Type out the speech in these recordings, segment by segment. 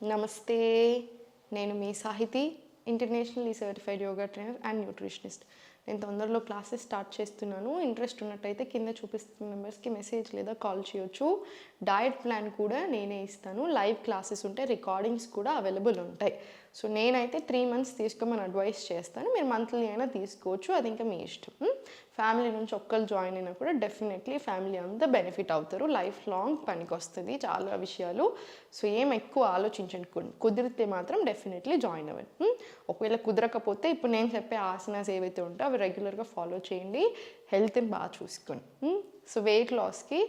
నమస్తే, నేను మీ Sahithi, internationally certified yoga trainer and nutritionist. నేను తొందరలో క్లాసెస్ స్టార్ట్ చేస్తున్నాను. ఇంట్రెస్ట్ ఉన్నట్టయితే కింద చూపిస్తున్న నెంబర్స్కి మెసేజ్ లేదా కాల్ చేయొచ్చు. డయట్ ప్లాన్ కూడా నేనే ఇస్తాను. లైవ్ క్లాసెస్ ఉంటాయి, రికార్డింగ్స్ కూడా అవైలబుల్ ఉంటాయి. సో నేనైతే 3 months తీసుకోమని అడ్వైస్ చేస్తాను. మీరు మంత్లీ అయినా తీసుకోవచ్చు, అది ఇంకా మీ ఇష్టం. ఫ్యామిలీ నుంచి ఒక్కరు జాయిన్ అయినా కూడా డెఫినెట్లీ ఫ్యామిలీ అంతా బెనిఫిట్ అవుతారు. లైఫ్ లాంగ్ పనికి వస్తుంది చాలా విషయాలు. సో ఏం ఎక్కువ ఆలోచించండి, కుదిరితే మాత్రం డెఫినెట్లీ జాయిన్ అవ్వండి. ఒకవేళ కుదరకపోతే ఇప్పుడు నేను చెప్పే ఆసనాస్ ఏవైతే ఉంటాయో అవి రెగ్యులర్గా ఫాలో చేయండి. హెల్త్ని బాగా చూసుకోండి. సో వెయిట్ లాస్కి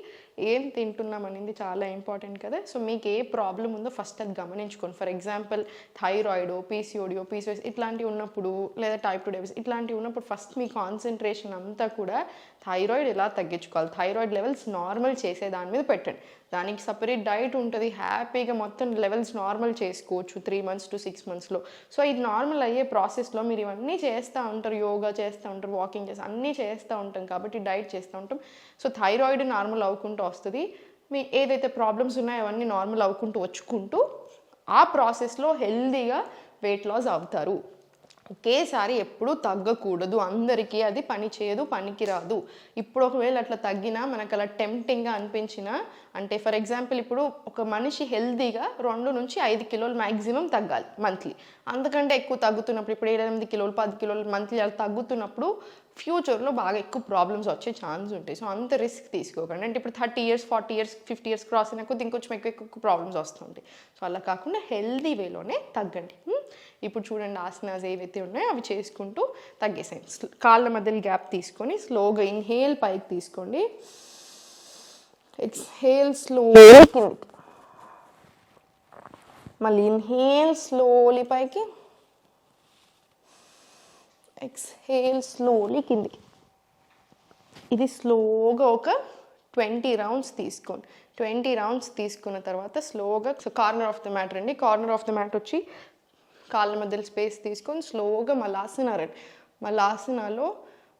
ఏం తింటున్నాం అనేది చాలా ఇంపార్టెంట్ కదా. సో మీకు ఏ ప్రాబ్లం ఉందో ఫస్ట్ అది గమనించుకోండి. ఫర్ ఎగ్జాంపుల్ థైరాయిడ్, పీసీఓడియో, పీసీఓఎస్ ఇట్లాంటివి ఉన్నప్పుడు, లేదా టైప్ 2 డయాబెటీస్ ఇట్లాంటివి ఉన్నప్పుడు ఫస్ట్ మీ కాన్సన్ట్రేషన్ అంతా కూడా థైరాయిడ్ ఎలా తగ్గించుకోవాలి, థైరాయిడ్ లెవెల్స్ నార్మల్ చేసే దాని మీద పెట్టండి. దానికి సపరేట్ డైట్ ఉంటుంది, హ్యాపీగా మొత్తం లెవెల్స్ నార్మల్ చేసుకోవచ్చు 3 months to 6 monthsలో. సో ఇది నార్మల్ అయ్యే ప్రాసెస్లో మీరు ఇవన్నీ చేస్తూ ఉంటారు, యోగా చేస్తూ ఉంటారు, వాకింగ్ చేస్తూ అన్నీ చేస్తూ ఉంటాం కాబట్టి డైట్ చేస్తూ ఉంటాం. సో థైరాయిడ్ నార్మల్ అవ్వుకుంటూ వస్తుంది. మీ ఏదైతే ప్రాబ్లమ్స్ ఉన్నాయో అవన్నీ నార్మల్ అవ్వుకుంటూ వచ్చుకుంటూ ఆ ప్రాసెస్లో హెల్దీగా వెయిట్ లాస్ అవుతారు. ఒకేసారి ఎప్పుడూ తగ్గకూడదు, అందరికీ అది పని చేయదు, పనికి రాదు. ఇప్పుడు ఒకవేళ అట్లా తగ్గినా మనకు అలా టెంప్టింగ్గా అనిపించినా, అంటే ఫర్ ఎగ్జాంపుల్ ఇప్పుడు ఒక మనిషి హెల్దీగా 2 నుంచి 5 kilos మ్యాక్సిమం తగ్గాలి మంత్లీ. అంతకంటే ఎక్కువ తగ్గుతున్నప్పుడు, ఇప్పుడు 8 kilos 10 kilos మంత్లీ అలా తగ్గుతున్నప్పుడు ఫ్యూచర్లో బాగా ఎక్కువ ప్రాబ్లమ్స్ వచ్చే ఛాన్స్ ఉంటాయి. సో అంత రిస్క్ తీసుకోకండి. అంటే ఇప్పుడు 30 years 40 years 50 years క్రాస్ అయినా కొద్ది ఇంకొంచెం ఎక్కువ ప్రాబ్లమ్స్ వస్తుంటాయి. సో అలా కాకుండా హెల్దీ వేలోనే తగ్గండి. ఇప్పుడు చూడండి ఆసనాస్ ఏవైతే ఉన్నాయో అవి చేసుకుంటూ తగ్గేసేయండి. కాళ్ళ మధ్యలో గ్యాప్ తీసుకొని స్లోగా ఇన్హేల్ పైకి తీసుకోండి, ఎక్స్హేల్ స్లోలీ కిందకి, మళ్ళీ ఇన్హేల్ స్లోలీ పైకి, ఎక్స్హేల్ స్లోలీ కిందికి. ఇది స్లోగా ఒక 20 rounds తీసుకోండి. 20 rounds తీసుకున్న తర్వాత స్లోగా కార్నర్ ఆఫ్ ద మ్యాట్ రండి. కార్నర్ ఆఫ్ ద మ్యాట్ వచ్చి కాళ్ళ మధ్యలో స్పేస్ తీసుకొని స్లోగా మలాసన రండి. మలాసనలో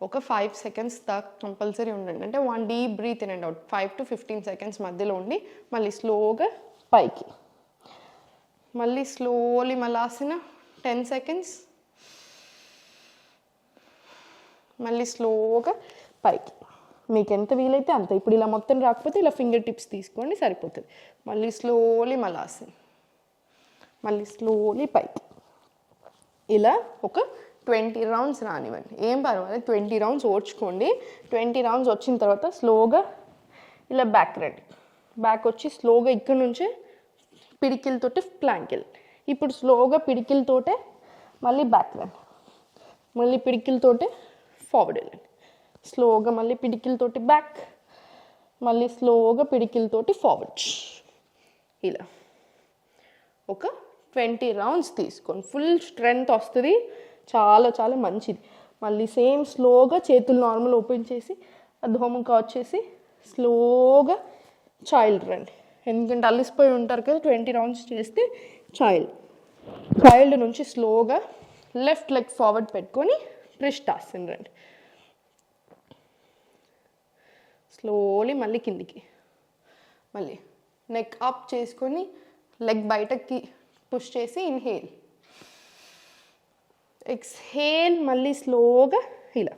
ఒక 5 seconds దాకా కంపల్సరీ ఉండండి. అంటే 1 deep breath in and out 5 to 15 seconds మధ్యలో ఉండి మళ్ళీ స్లోగా పైకి, మళ్ళీ స్లోలీ మలాసన 10 seconds, మళ్ళీ స్లోగా పైకి. మీకు ఎంత వీలైతే అంత. ఇప్పుడు ఇలా మొత్తం రాకపోతే ఇలా ఫింగర్ టిప్స్ తీసుకోండి సరిపోతుంది. మళ్ళీ స్లోలీ మలాసన, మళ్ళీ స్లోలీ పైకి. ఇలా ఒక 20 rounds రానివ్వండి, ఏం పర్వాలేదు. 20 rounds ఓడ్చుకోండి. 20 rounds వచ్చిన తర్వాత స్లోగా ఇలా బ్యాక్ రండి. బ్యాక్ వచ్చి స్లోగా ఇక్కడ నుంచే పిడికిలతోటి ప్లాంక్ వెళ్ళండి. ఇప్పుడు స్లోగా పిడికిలతోటే మళ్ళీ బ్యాక్ రండి, మళ్ళీ పిడికిలతోటే ఫార్వర్డ్ వెళ్ళండి. స్లోగా మళ్ళీ పిడికిలతోటి బ్యాక్, మళ్ళీ స్లోగా పిడికిలతోటి ఫార్వర్డ్. ఇలా ఒక 20 rounds తీసుకోండి. ఫుల్ స్ట్రెంగ్త్ వస్తుంది, చాలా చాలా మంచిది. మళ్ళీ సేమ్ స్లోగా చేతులు నార్మల్ ఓపెన్ చేసి అధోముఖం వచ్చేసి స్లోగా చైల్డ్ రండి. ఎందుకంటే అలిసిపోయి ఉంటారు కదా 20 rounds చేస్తే. చైల్డ్ నుంచి స్లోగా లెఫ్ట్ లెగ్ ఫార్వర్డ్ పెట్టుకొని పృష్ఠాసన రండి. స్లోలీ మళ్ళీ కిందికి, మళ్ళీ నెక్ అప్ చేసుకొని లెగ్ బయటకి పుష్ చేసి ఇన్హేల్, ఎక్స్హేల్, మళ్ళీ స్లోగా ఇలా,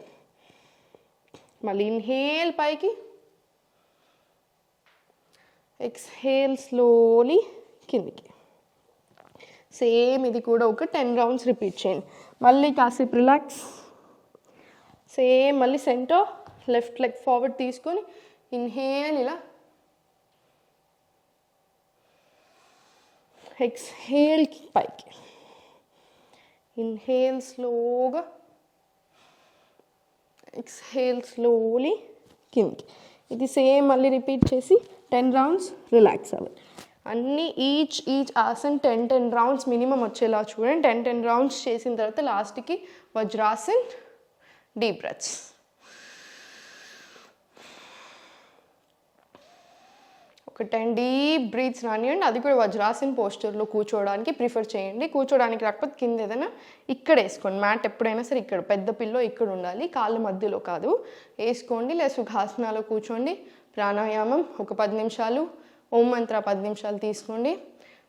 మళ్ళీ ఇన్హేల్ పైకి, ఎక్స్హేల్ స్లోలీ కిందికి. సేమ్ ఇది కూడా ఒక 10 rounds రిపీట్ చేయండి. మళ్ళీ కాసేపు రిలాక్స్. సేమ్ మళ్ళీ సెంటర్ లెఫ్ట్ లెగ్ ఫార్వర్డ్ తీసుకొని ఇన్హేల్ ఇలా, ఎక్స్హేల్ పైకి, ఇన్హేల్ స్లోగా, ఎక్స్హేల్ స్లోలీ కిందికి. ఇది సేమ్ మళ్ళీ రిపీట్ చేసి 10 rounds రిలాక్స్ అవ్వండి. అన్నీ ఈచ్ ఆసన్ 10 rounds మినిమం వచ్చేలా చూడండి. 10 rounds చేసిన తర్వాత లాస్ట్కి వజ్రాసన్, డీప్ బ్రెత్స్. ఒక 10 deep breaths రానివ్వండి. అది కూడా వజ్రాసన్ పోస్చర్లో కూర్చోవడానికి ప్రిఫర్ చేయండి. కూర్చోడానికి రాకపోతే కింద ఏదైనా ఇక్కడ వేసుకోండి. మ్యాట్ ఎప్పుడైనా సరే ఇక్కడ పెద్ద పిల్లో ఇక్కడ ఉండాలి, కాళ్ళ మధ్యలో కాదు. వేసుకోండి. లేదా సుఖాసనాలో కూర్చోండి. ప్రాణాయామం ఒక 10 నిమిషాలు, ఓం మంత్ర 10 నిమిషాలు తీసుకోండి.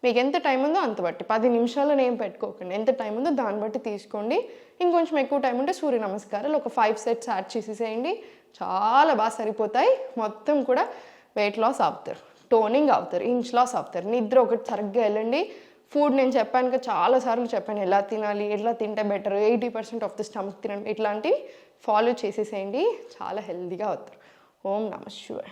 మీకు ఎంత టైం ఉందో అంత బట్టి 10 నిమిషాలను ఏం పెట్టుకోకండి, ఎంత టైం ఉందో దాన్ని బట్టి తీసుకోండి. ఇంకొంచెం ఎక్కువ టైం ఉంటే సూర్య నమస్కారాలు ఒక 5 సెట్స్ యాడ్ చేసేసేయండి, చాలా బాగా సరిపోతాయి. మొత్తం కూడా వెయిట్ లాస్ అవుతారు, టోనింగ్ అవుతారు, ఇంచ్ లాస్ అవుతారు. నిద్ర ఒకటి సరిగ్గా వెళ్ళండి. ఫుడ్ నేను చెప్పాను కదా, చాలాసార్లు చెప్పాను ఎలా తినాలి, ఎట్లా తింటే బెటర్, 80% ఆఫ్ ద స్టమక్ తినండి, ఇట్లాంటివి ఫాలో చేసేసేయండి, చాలా హెల్తీగా అవుతారు. ఓం నమః శివాయ.